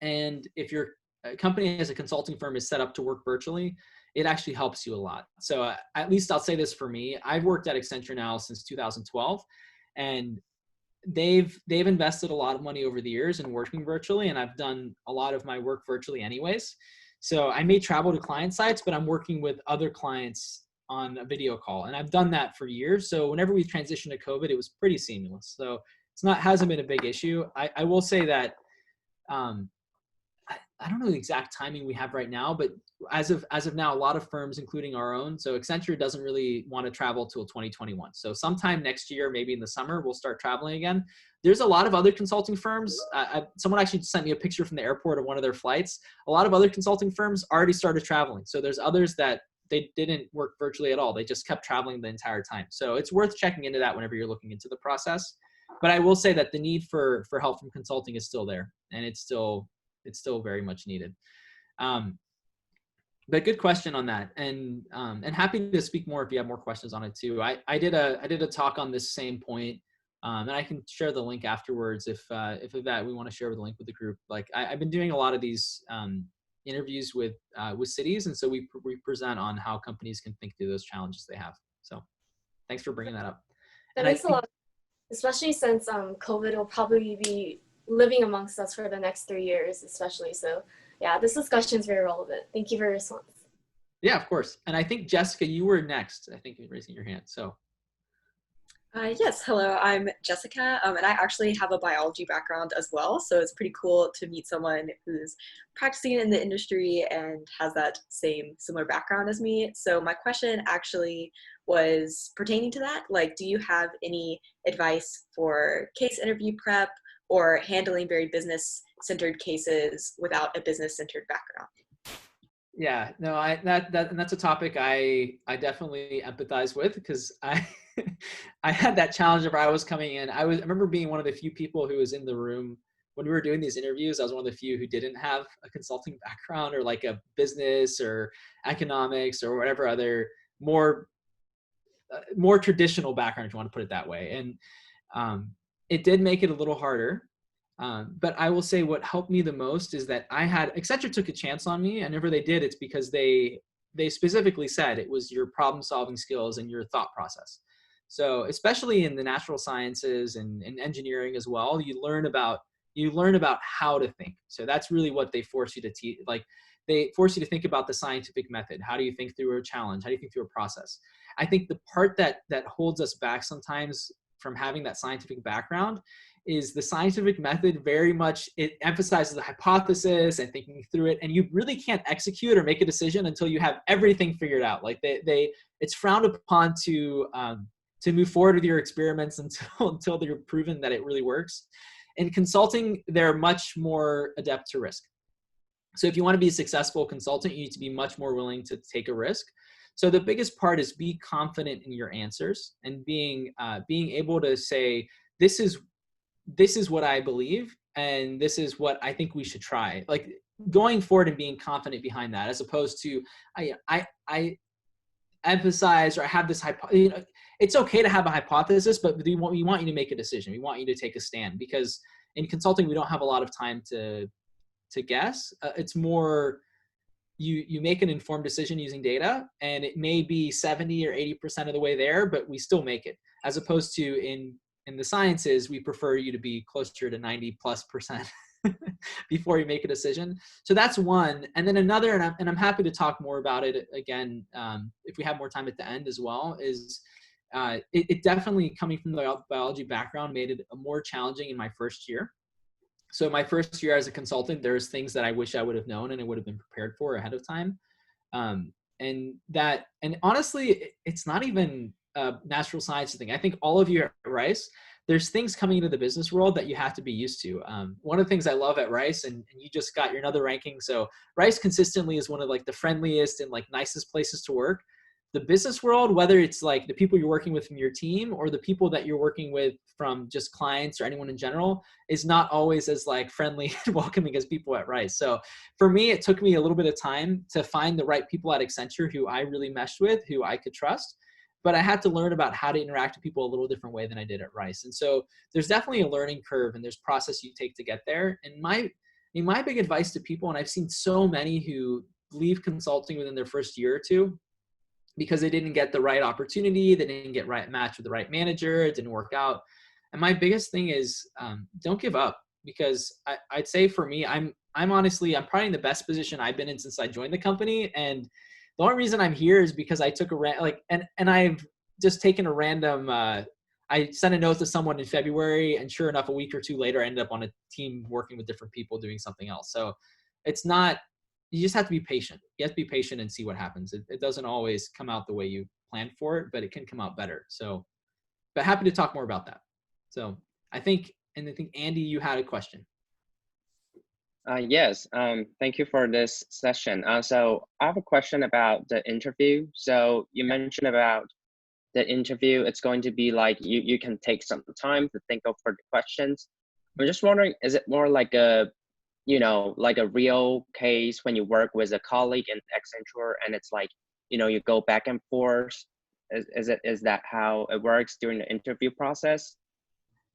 And if your company as a consulting firm is set up to work virtually, it actually helps you a lot. So at least I'll say this for me. I've worked at Accenture now since 2012, and they've invested a lot of money over the years in working virtually, and I've done a lot of my work virtually anyways. So I may travel to client sites, but I'm working with other clients on a video call, and I've done that for years. So whenever we transitioned to COVID, it was pretty seamless. So hasn't been a big issue. I will say that I don't know the exact timing we have right now, but as of now, a lot of firms, including our own, so Accenture doesn't really want to travel till 2021. So sometime next year, maybe in the summer, we'll start traveling again. There's a lot of other consulting firms. Someone actually sent me a picture from the airport of one of their flights. A lot of other consulting firms already started traveling. So there's others that they didn't work virtually at all. They just kept traveling the entire time. So it's worth checking into that whenever you're looking into the process. But I will say that the need for help from consulting is still there, and it's still very much needed. But good question on that, and happy to speak more if you have more questions on it too. I did a talk on this same point, and I can share the link afterwards if that we want to share the link with the group. Like I've been doing a lot of these interviews with cities, and so we present on how companies can think through those challenges they have. So thanks for bringing that up. That makes a lot, especially since COVID will probably be living amongst us for the next 3 years, especially. So yeah, this discussion is very relevant. Thank you for your response. Yeah, of course. And I think Jessica, you were next. I think you're raising your hand. So. Yes, hello, I'm Jessica, and I actually have a biology background as well, so it's pretty cool to meet someone who's practicing in the industry and has that similar background as me. So my question actually was pertaining to that, like, do you have any advice for case interview prep or handling very business-centered cases without a business-centered background? Yeah, no, and that's a topic I definitely empathize with, because I had that challenge of I was coming in. I remember being one of the few people who was in the room when we were doing these interviews. I was one of the few who didn't have a consulting background or like a business or economics or whatever other more traditional background, if you want to put it that way. And it did make it a little harder. But I will say what helped me the most is that Accenture took a chance on me, and whenever they did, it's because they specifically said it was your problem solving skills and your thought process. So especially in the natural sciences and engineering as well, you learn about how to think. So that's really what they force you to teach. Like they force you to think about the scientific method. How do you think through a challenge? How do you think through a process? I think the part that holds us back sometimes from having that scientific background is the scientific method very much, it emphasizes the hypothesis and thinking through it, and you really can't execute or make a decision until you have everything figured out. Like it's frowned upon to move forward with your experiments until they're proven that it really works. In consulting, they're much more adept to risk. So if you want to be a successful consultant, you need to be much more willing to take a risk. So the biggest part is be confident in your answers and being able to say, this is what I believe, and this is what I think we should try. Like going forward and being confident behind that, as opposed to I emphasize or I have this it's okay to have a hypothesis, but we want you to make a decision. We want you to take a stand, because in consulting, we don't have a lot of time to guess. It's more, you make an informed decision using data, and it may be 70 or 80% of the way there, but we still make it. As opposed to in the sciences, we prefer you to be closer to 90+% before you make a decision. So that's one. And then another, and I'm happy to talk more about it again, if we have more time at the end as well, is it definitely, coming from the biology background, made it more challenging in my first year. So my first year as a consultant, there's things that I wish I would have known and I would have been prepared for ahead of time. And honestly, it's not even a natural science thing. I think all of you at Rice, there's things coming into the business world that you have to be used to. One of the things I love at Rice, and you just got your another ranking. So Rice consistently is one of like the friendliest and like nicest places to work. The business world, whether it's like the people you're working with from your team or the people that you're working with from just clients or anyone in general, is not always as like friendly and welcoming as people at Rice. So for me, it took me a little bit of time to find the right people at Accenture who I really meshed with, who I could trust. But I had to learn about how to interact with people a little different way than I did at Rice. And so there's definitely a learning curve, and there's process you take to get there. And my big advice to people, and I've seen so many who leave consulting within their first year or two, because they didn't get the right opportunity, they didn't get right match with the right manager, it didn't work out. And my biggest thing is don't give up, because I'd say for me, I'm honestly probably in the best position I've been in since I joined the company. And the only reason I'm here is because I took and I've just taken a random, I sent a note to someone in February, and sure enough, a week or two later, I ended up on a team working with different people doing something else. So it's not, you just have to be patient. You have to be patient and see what happens. It doesn't always come out the way you planned for it, but it can come out better. So, but happy to talk more about that. So I think Andy, you had a question. Yes, thank you for this session. So I have a question about the interview. So you mentioned about the interview, it's going to be like you can take some time to think of for the questions. I'm just wondering, is it more like a, like a real case when you work with a colleague in Accenture and it's like, you go back and forth? Is that how it works during the interview process?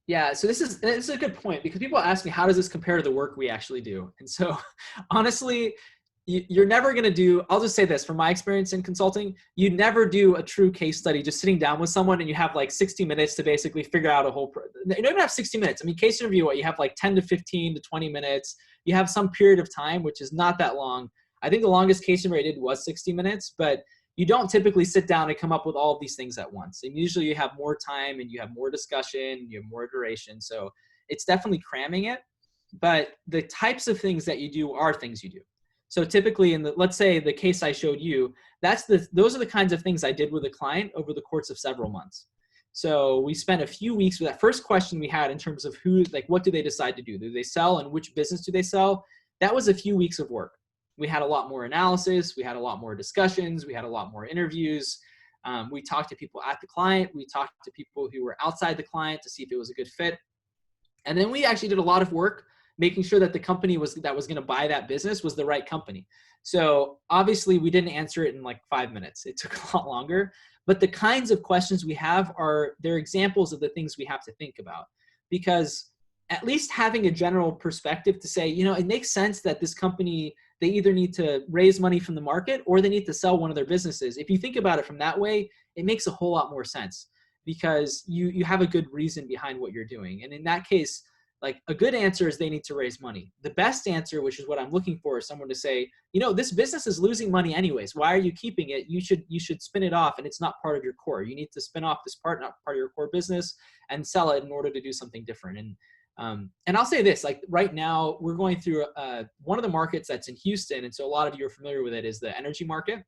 Yeah, so this is a good point, because people ask me, how does this compare to the work we actually do? And so honestly, you're never going to do, I'll just say this, from my experience in consulting, you never do a true case study just sitting down with someone and you have like 60 minutes to basically figure out a whole, you don't even have 60 minutes. I mean, case interview, you have like 10 to 15 to 20 minutes. You have some period of time, which is not that long. I think the longest case interview I did was 60 minutes, but you don't typically sit down and come up with all of these things at once. And usually you have more time and you have more discussion, you have more duration. So it's definitely cramming it, but the types of things that you do are things you do. So typically let's say the case I showed you, those are the kinds of things I did with a client over the course of several months. So we spent a few weeks with that first question we had in terms of what do they decide to do? Do they sell, and which business do they sell? That was a few weeks of work. We had a lot more analysis. We had a lot more discussions. We had a lot more interviews. We talked to people at the client. We talked to people who were outside the client to see if it was a good fit. And then we actually did a lot of work making sure that the company that was going to buy that business was the right company. So obviously we didn't answer it in like 5 minutes. It took a lot longer. But the kinds of questions we have they're examples of the things we have to think about, because at least having a general perspective to say, it makes sense that this company, they either need to raise money from the market or they need to sell one of their businesses. If you think about it from that way, it makes a whole lot more sense, because you have a good reason behind what you're doing. And in that case, like, a good answer is they need to raise money. The best answer, which is what I'm looking for, is someone to say, this business is losing money anyways. Why are you keeping it? You should spin it off, and it's not part of your core. You need to spin off this part, not part of your core business, and sell it in order to do something different. And I'll say this, like right now we're going through one of the markets that's in Houston. And so a lot of you are familiar with it, is the energy market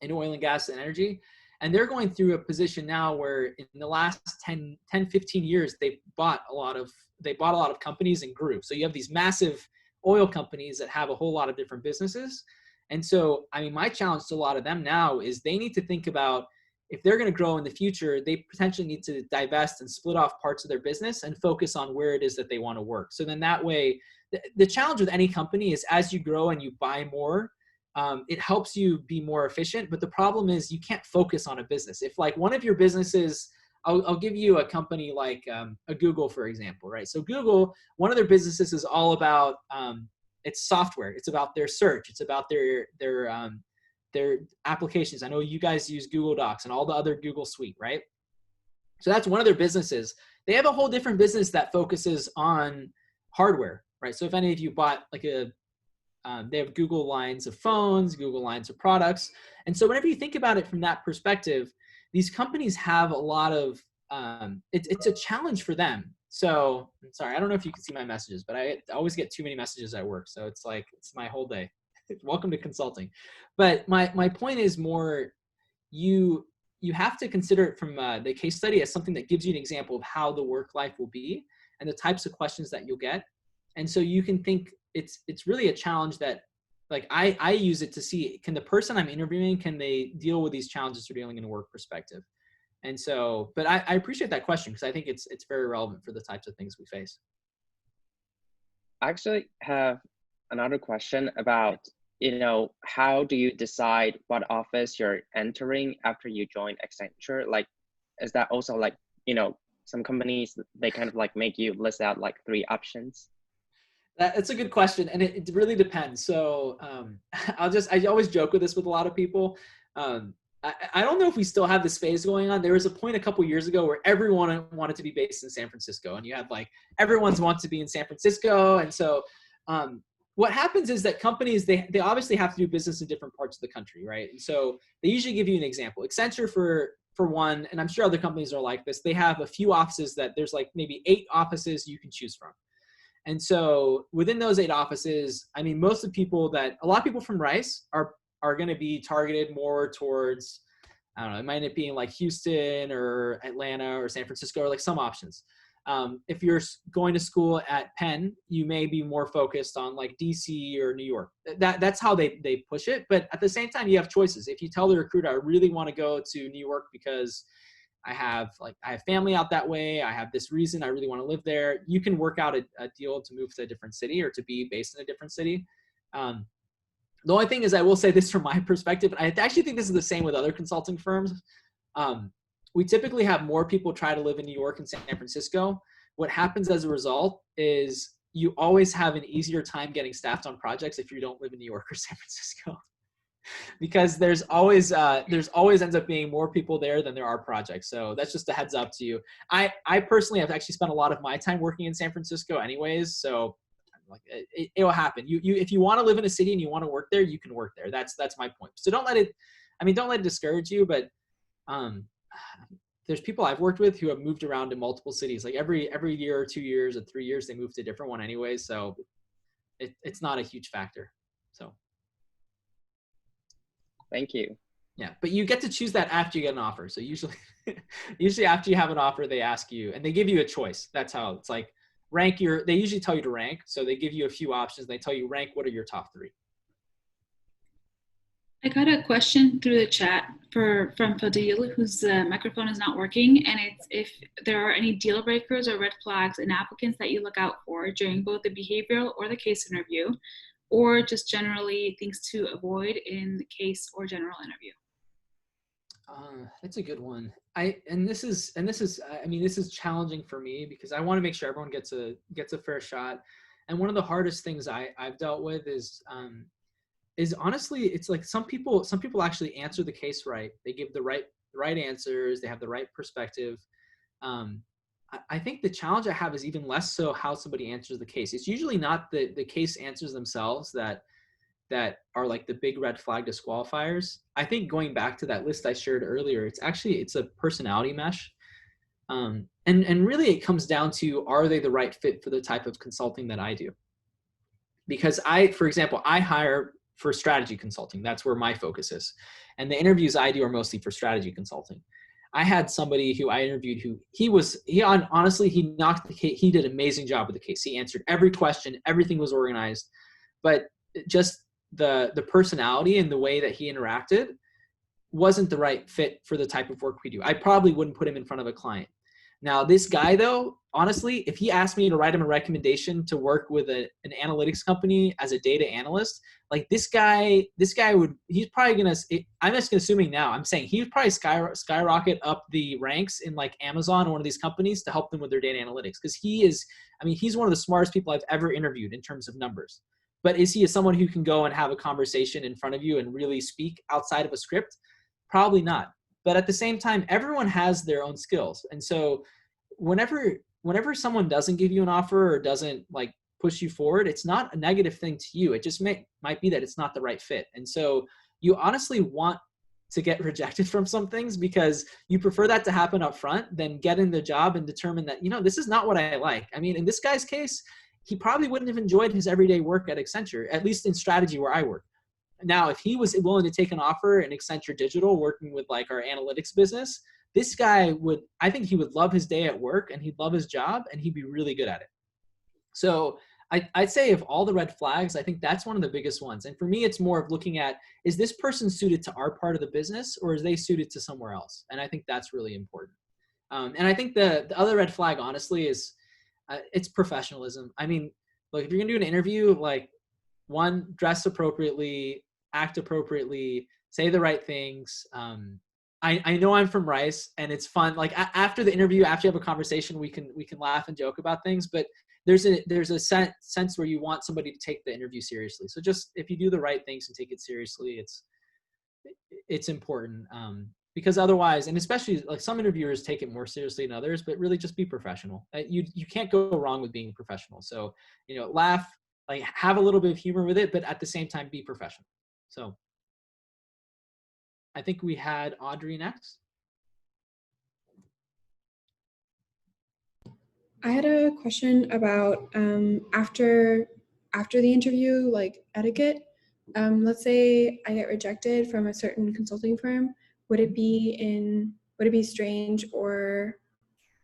in oil and gas and energy. And they're going through a position now where in the last 10, 15 years, they bought a lot of companies and grew. So you have these massive oil companies that have a whole lot of different businesses. And so, my challenge to a lot of them now is they need to think about, if they're going to grow in the future, they potentially need to divest and split off parts of their business and focus on where it is that they want to work. So then that way, the challenge with any company is, as you grow and you buy more, it helps you be more efficient. But the problem is you can't focus on a business. If like one of your businesses, I'll give you a company like a Google, for example, right? So Google, one of their businesses is all about it's software. It's about their search. It's about their applications. I know you guys use Google Docs and all the other Google Suite, right? So that's one of their businesses. They have a whole different business that focuses on hardware, right? So if any of you bought like they have Google lines of phones, Google lines of products. And so whenever you think about it from that perspective, these companies have a lot of, it's a challenge for them. So I'm sorry, I don't know if you can see my messages, but I always get too many messages at work. So it's like, it's my whole day. Welcome to consulting. But my point is more, you have to consider it from the case study as something that gives you an example of how the work life will be and the types of questions that you'll get. And so you can think it's really a challenge that, like, I use it to see, can the person I'm interviewing, can they deal with these challenges they're dealing in a work perspective? And so, but I appreciate that question because I think it's very relevant for the types of things we face. I actually have another question about, how do you decide what office you're entering after you join Accenture? Like, is that also like, some companies, they kind of like make you list out like 3 options? That's a good question. And it really depends. So I always joke with this with a lot of people. I don't know if we still have this phase going on. There was a point a couple years ago where everyone wanted to be based in San Francisco, and you had like, everyone's wants to be in San Francisco. And so what happens is that companies, they obviously have to do business in different parts of the country, right? And so they usually give you an example. Accenture for one, and I'm sure other companies are like this, they have a few offices that there's like maybe 8 offices you can choose from. And so within those 8 offices, I mean, a lot of people from Rice are going to be targeted more towards, I don't know, it might end up being like Houston or Atlanta or San Francisco, or like some options. If you're going to school at Penn, you may be more focused on like DC or New York. That's how they push it. But at the same time, you have choices. If you tell the recruiter, I really want to go to New York because I have family out that way, I have this reason, I really want to live there, you can work out a deal to move to a different city or to be based in a different city. The only thing is, I will say this from my perspective, I actually think this is the same with other consulting firms. We typically have more people try to live in New York and San Francisco. What happens as a result is you always have an easier time getting staffed on projects if you don't live in New York or San Francisco. Because there's always ends up being more people there than there are projects. So that's just a heads up to you. I personally have actually spent a lot of my time working in San Francisco anyways. So like it'll happen. You if you want to live in a city and you want to work there, you can work there. That's my point. So don't let it discourage you, but there's people I've worked with who have moved around to multiple cities. Like every year or 2 years or 3 years, they move to a different one anyway. So it's not a huge factor. So. Thank you. Yeah, but you get to choose that after you get an offer. So usually after you have an offer, they ask you and they give you a choice. That's how it's like they usually tell you to rank. So they give you a few options. They tell you rank, what are your top 3? I got a question through the chat from Fadil, whose microphone is not working. And it's if there are any deal breakers or red flags in applicants that you look out for during both the behavioral or the case interview, or just generally things to avoid in the case or general interview. That's a good one. This is challenging for me because I want to make sure everyone gets a fair shot. And one of the hardest things I've dealt with is honestly, it's like some people actually answer the case right. They give the right answers. They have the right perspective. I think the challenge I have is even less so how somebody answers the case. It's usually not the case answers themselves that are like the big red flag disqualifiers. I think going back to that list I shared earlier, it's a personality mesh. And really it comes down to, are they the right fit for the type of consulting that I do? Because for example, I hire for strategy consulting. That's where my focus is. And the interviews I do are mostly for strategy consulting. I had somebody who I interviewed who he knocked the case. He did an amazing job with the case. He answered every question, everything was organized, but just the personality and the way that he interacted wasn't the right fit for the type of work we do. I probably wouldn't put him in front of a client. Now, this guy, though, honestly, if he asked me to write him a recommendation to work with an analytics company as a data analyst, like this guy would, he's probably going to, I'm just assuming now, I'm saying he would probably skyrocket up the ranks in like Amazon or one of these companies to help them with their data analytics. Because he's one of the smartest people I've ever interviewed in terms of numbers. But is he someone who can go and have a conversation in front of you and really speak outside of a script? Probably not. But at the same time, everyone has their own skills. And so whenever someone doesn't give you an offer or doesn't like push you forward, it's not a negative thing to you. It just might be that it's not the right fit. And so you honestly want to get rejected from some things because you prefer that to happen up front than get in the job and determine that, this is not what I like. I mean, in this guy's case, he probably wouldn't have enjoyed his everyday work at Accenture, at least in strategy where I work. Now, if he was willing to take an offer in Accenture Digital, working with like our analytics business, this guy I think he would love his day at work and he'd love his job and he'd be really good at it. So I'd say of all the red flags, I think that's one of the biggest ones. And for me, it's more of looking at, is this person suited to our part of the business or is they suited to somewhere else? And I think that's really important. And I think the other red flag, honestly, is it's professionalism. I mean, look, if you're gonna do an interview, like one, dress appropriately, act appropriately, say the right things. I know I'm from Rice and it's fun. Like after the interview, after you have a conversation, we can laugh and joke about things, but there's a sense where you want somebody to take the interview seriously. So just, if you do the right things and take it seriously, it's important. Because otherwise, and especially like some interviewers take it more seriously than others, but really just be professional. You can't go wrong with being professional. So, laugh, like have a little bit of humor with it, but at the same time, be professional. So I think we had Audrey next. I had a question about after the interview, like etiquette. Let's say I get rejected from a certain consulting firm. Would it be strange or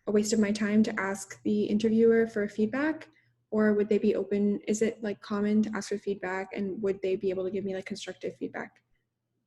a waste of my time to ask the interviewer for feedback, or would they be open? Is it like common to ask for feedback, and would they be able to give me like constructive feedback?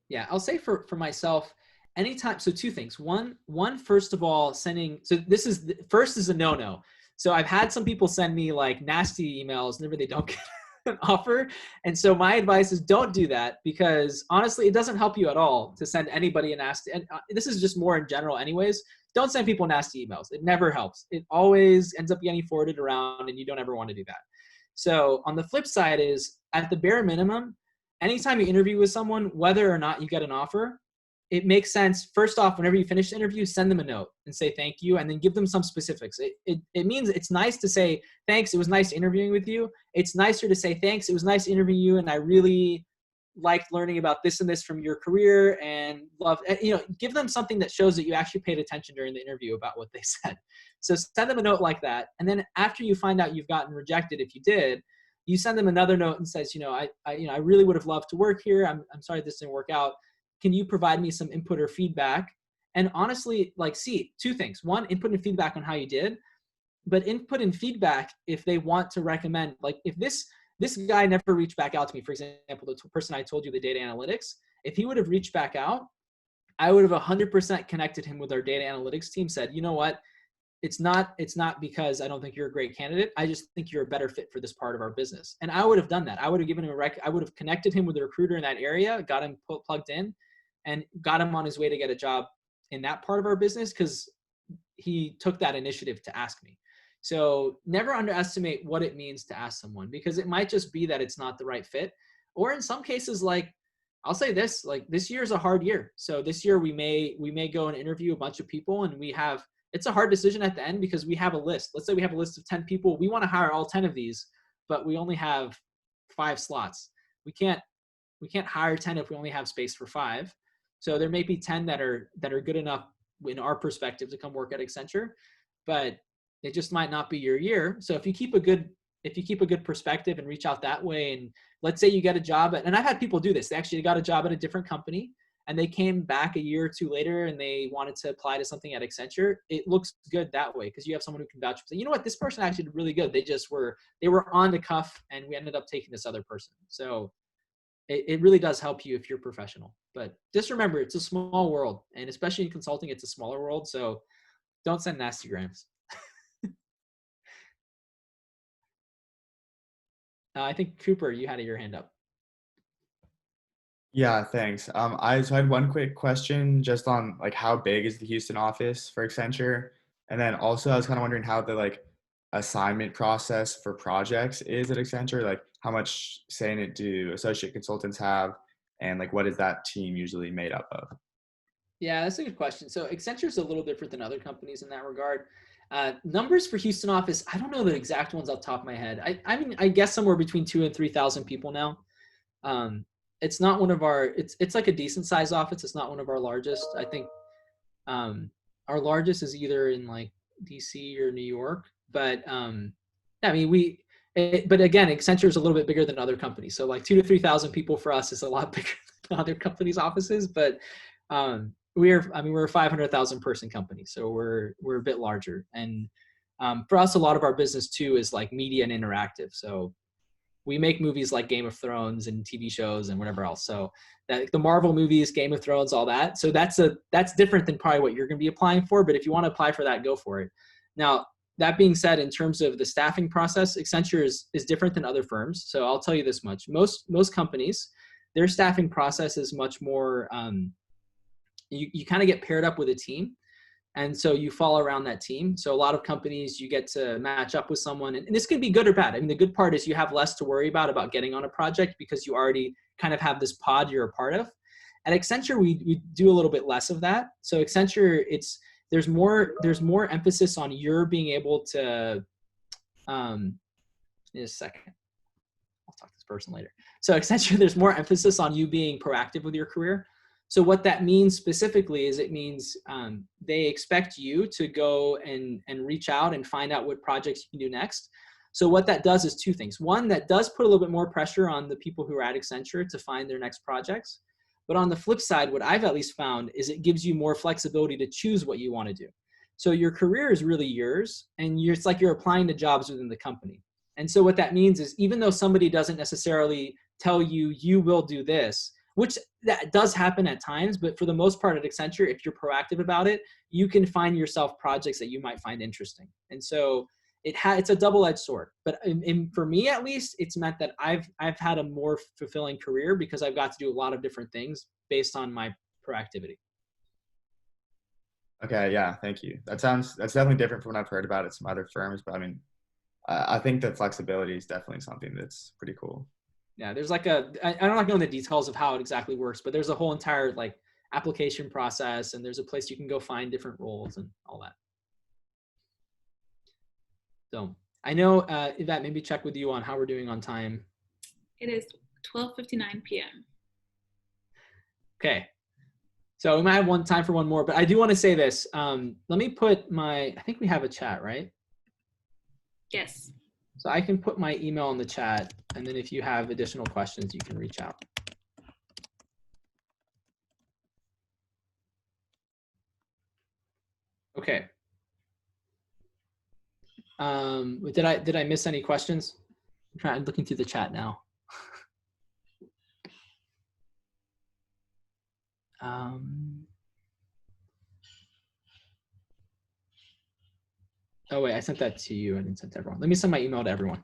Yeah, I'll say for myself, anytime. So two things. One, first of all, sending. So this is first is a no-no. So I've had some people send me like nasty emails whenever they don't get an offer. And so my advice is don't do that, because honestly, it doesn't help you at all to send anybody a nasty. And this is just more in general anyways. Don't send people nasty emails. It never helps. It always ends up getting forwarded around and you don't ever want to do that. So on the flip side is, at the bare minimum, anytime you interview with someone, whether or not you get an offer, it makes sense. First off, whenever you finish the interview, send them a note and say thank you, and then give them some specifics. It means it's nice to say, thanks, it was nice interviewing with you. It's nicer to say, thanks, it was nice interviewing you, and I really liked learning about this and this from your career, and love, give them something that shows that you actually paid attention during the interview about what they said. So send them a note like that. And then after you find out you've gotten rejected, if you did, you send them another note and says, I really would have loved to work here. I'm sorry this didn't work out. Can you provide me some input or feedback? And honestly, see, two things. One, input and feedback on how you did, but input and feedback if they want to recommend, like if this guy never reached back out to me, for example, the person I told you, the data analytics, if he would have reached back out, I would have 100% connected him with our data analytics team, said, you know what? It's not because I don't think you're a great candidate. I just think you're a better fit for this part of our business. And I would have done that. I would have given him I would have connected him with a recruiter in that area, got him plugged in, and got him on his way to get a job in that part of our business, because he took that initiative to ask me. So never underestimate what it means to ask someone, because it might just be that it's not the right fit. Or in some cases, I'll say this, this year is a hard year. So this year we may go and interview a bunch of people, and it's a hard decision at the end, because we have a list. Let's say we have a list of 10 people. We want to hire all 10 of these, but we only have 5 slots. We can't hire 10 if we only have space for 5. So there may be 10 that are good enough in our perspective to come work at Accenture, but it just might not be your year. So if you keep a good perspective and reach out that way, and let's say you get a job and I've had people do this. They actually got a job at a different company, and they came back a year or two later and they wanted to apply to something at Accenture. It looks good that way, because you have someone who can vouch for, you know what, this person actually did really good. They were on the cuff, and we ended up taking this other person. So it really does help you if you're professional. But just remember, it's a small world, and especially in consulting, it's a smaller world. So Don't send nastygrams. I think Cooper, you had your hand up. Yeah, thanks. I had one quick question just on like how big is the Houston office for Accenture? And then also I was kind of wondering how the like assignment process for projects is at Accenture, like how much say in it do associate consultants have, and like what is that team usually made up of? Yeah, that's a good question. So Accenture is a little different than other companies in that regard. Numbers for Houston office, I don't know the exact ones off the top of my head. I mean, I guess somewhere between 2,000 and 3,000 people now. It's not one of our, it's like a decent size office. It's not one of our largest. I think our largest is either in like DC or New York. But I mean, but again, Accenture is a little bit bigger than other companies. So like 2,000 to 3,000 people for us is a lot bigger than other companies' offices. But we're a 500,000 person company, so we're a bit larger. And for us, a lot of our business too is like media and interactive. So we make movies like Game of Thrones and TV shows and whatever else. So that the Marvel movies, Game of Thrones, all that. So that's different than probably what you're going to be applying for. But if you want to apply for that, go for it. Now, that being said, in terms of the staffing process, Accenture is different than other firms. So I'll tell you this much: most companies, their staffing process is much more. You kind of get paired up with a team. And so you fall around that team. So a lot of companies, you get to match up with someone, and this can be good or bad. I mean, the good part is you have less to worry about getting on a project because you already kind of have this pod you're a part of. At Accenture, we do a little bit less of that. So Accenture, there's more emphasis on your being able to, in a second, I'll talk to this person later. So Accenture, there's more emphasis on you being proactive with your career. So what that means specifically is it means they expect you to go and reach out and find out what projects you can do next. So what that does is two things. One, that does put a little bit more pressure on the people who are at Accenture to find their next projects. But on the flip side, what I've at least found is it gives you more flexibility to choose what you want to do. So your career is really yours, and it's like you're applying to jobs within the company. And so what that means is even though somebody doesn't necessarily tell you, you will do this, which that does happen at times, but for the most part at Accenture, if you're proactive about it, you can find yourself projects that you might find interesting. And so it's a double-edged sword. But for me, at least, it's meant that I've had a more fulfilling career because I've got to do a lot of different things based on my proactivity. Okay, yeah, thank you. That's definitely different from what I've heard about at some other firms. But I mean, I think that flexibility is definitely something that's pretty cool. Yeah, there's like I don't know the details of how it exactly works, but there's a whole entire like application process, and there's a place you can go find different roles and all that. So I know, Yvette, maybe check with you on how we're doing on time. It is 12:59 p.m. Okay. So we might have time for one more, but I do want to say this. Let me put I think we have a chat, right? Yes. So I can put my email in the chat, and then if you have additional questions, you can reach out. Okay. Did I miss any questions? I'm looking through the chat now. Oh wait, I sent that to you. I didn't send it to everyone. Let me send my email to everyone.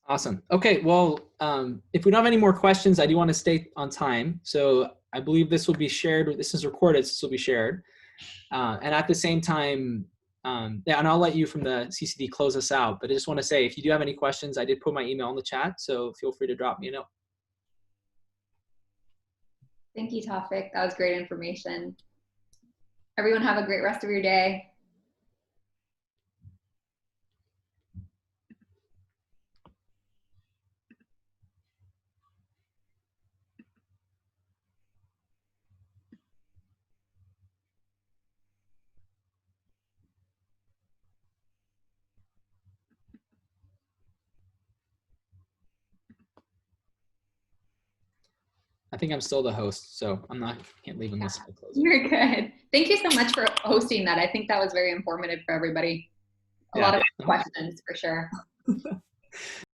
Awesome. Okay, well, if we don't have any more questions, I do want to stay on time. So I believe this will be shared. This is recorded, so this will be shared. And at the same time, yeah, and I'll let you from the CCD close us out. But I just want to say, if you do have any questions, I did put my email in the chat, so feel free to drop me a note. Thank you, Tawfik. That was great information. Everyone have a great rest of your day. I think I'm still the host, so can't leave unless I close. You're good. Thank you so much for hosting that. I think that was very informative for everybody. A lot of questions for sure.